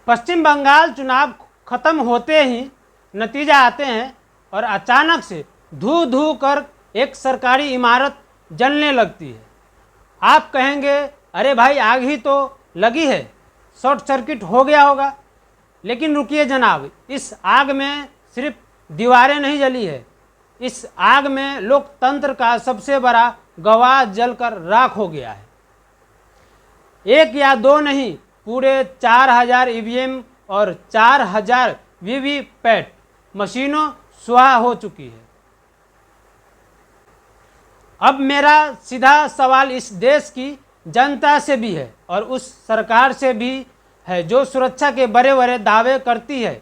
पश्चिम बंगाल चुनाव खत्म होते ही नतीजा आते हैं और अचानक से धू धू कर एक सरकारी इमारत जलने लगती है। आप कहेंगे अरे भाई आग ही तो लगी है, शॉर्ट सर्किट हो गया होगा। लेकिन रुकिए जनाब, इस आग में सिर्फ दीवारें नहीं जली है, इस आग में लोकतंत्र का सबसे बड़ा गवाह जलकर राख हो गया है। एक या दो नहीं, पूरे 4000 ईवीएम और 4000 वीवीपैट मशीनों स्वाहा हो चुकी है। अब मेरा सीधा सवाल इस देश की जनता से भी है और उस सरकार से भी है जो सुरक्षा के बड़े बड़े दावे करती है।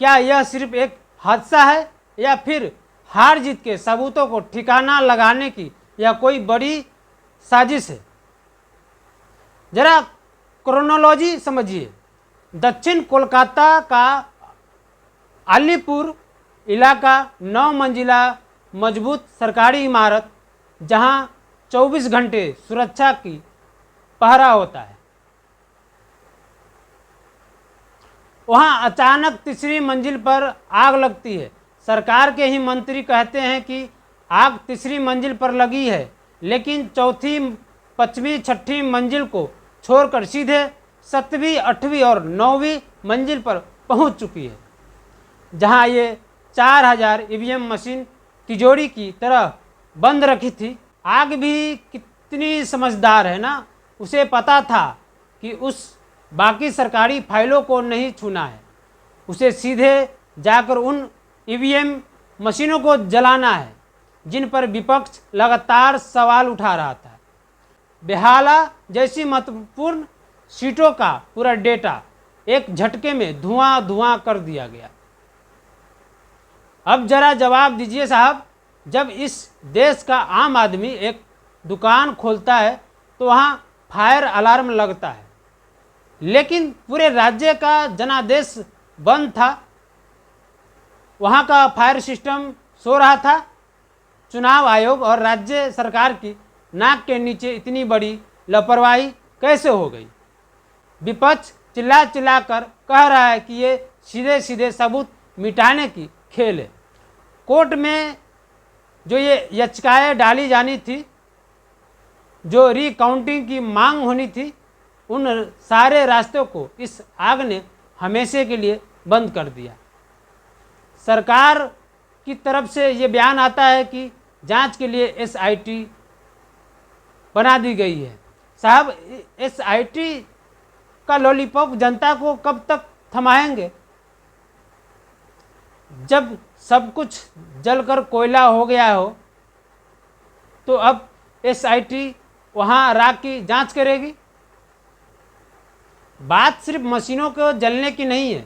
क्या यह सिर्फ एक हादसा है या फिर हार जीत के सबूतों को ठिकाना लगाने की या कोई बड़ी साजिश है? जरा क्रोनोलॉजी समझिए। दक्षिण कोलकाता का अलीपुर इलाका 9 मंजिला मजबूत सरकारी इमारत जहां 24 घंटे सुरक्षा की पहरा होता है, वहां अचानक तीसरी मंजिल पर आग लगती है। सरकार के ही मंत्री कहते हैं कि आग तीसरी मंजिल पर लगी है, लेकिन चौथी, पांचवी, छठी मंजिल को छोड़कर सीधे 7वीं, 8वीं और 9वीं मंजिल पर पहुंच चुकी है, जहां ये 4000 ईवीएम मशीन तिजोरी की तरह बंद रखी थी। आग भी कितनी समझदार है ना, उसे पता था कि उस बाकी सरकारी फाइलों को नहीं छूना है, उसे सीधे जाकर उन ईवीएम मशीनों को जलाना है जिन पर विपक्ष लगातार सवाल उठा रहा था। बेहाला जैसी महत्वपूर्ण सीटों का पूरा डेटा एक झटके में धुआं धुआं कर दिया गया। अब जरा जवाब दीजिए साहब, जब इस देश का आम आदमी एक दुकान खोलता है तो वहाँ फायर अलार्म लगता है, लेकिन पूरे राज्य का जनादेश बंद था, वहाँ का फायर सिस्टम सो रहा था। चुनाव आयोग और राज्य सरकार की नाक के नीचे इतनी बड़ी लापरवाही कैसे हो गई? विपक्ष चिल्ला चिल्ला कर कह रहा है कि ये सीधे सीधे सबूत मिटाने की खेल है। कोर्ट में जो ये याचिकाएं डाली जानी थी, जो रिकाउंटिंग की मांग होनी थी, उन सारे रास्तों को इस आग ने हमेशा के लिए बंद कर दिया। सरकार की तरफ से ये बयान आता है कि जांच के लिए एसआईटी बना दी गई है। साहब, एसआईटी का लॉलीपॉप जनता को कब तक थमाएंगे? जब सब कुछ जलकर कोयला हो गया हो तो अब एसआईटी वहाँ राख की जांच करेगी? बात सिर्फ मशीनों को जलने की नहीं है,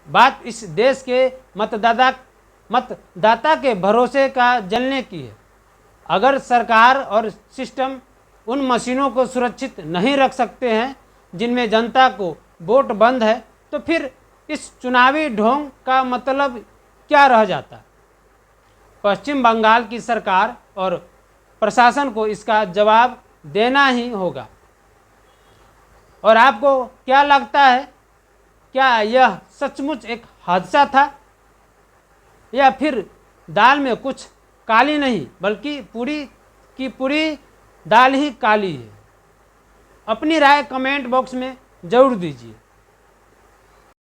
बात इस देश के मतदाता के भरोसे का जलने की है। अगर सरकार और सिस्टम उन मशीनों को सुरक्षित नहीं रख सकते हैं जिनमें जनता को वोट बंद है, तो फिर इस चुनावी ढोंग का मतलब क्या रह जाता? पश्चिम बंगाल की सरकार और प्रशासन को इसका जवाब देना ही होगा। और आपको क्या लगता है, क्या यह सचमुच एक हादसा था या फिर दाल में कुछ काली नहीं बल्कि पूरी की पूरी दाल ही काली है? अपनी राय कमेंट बॉक्स में ज़रूर दीजिए।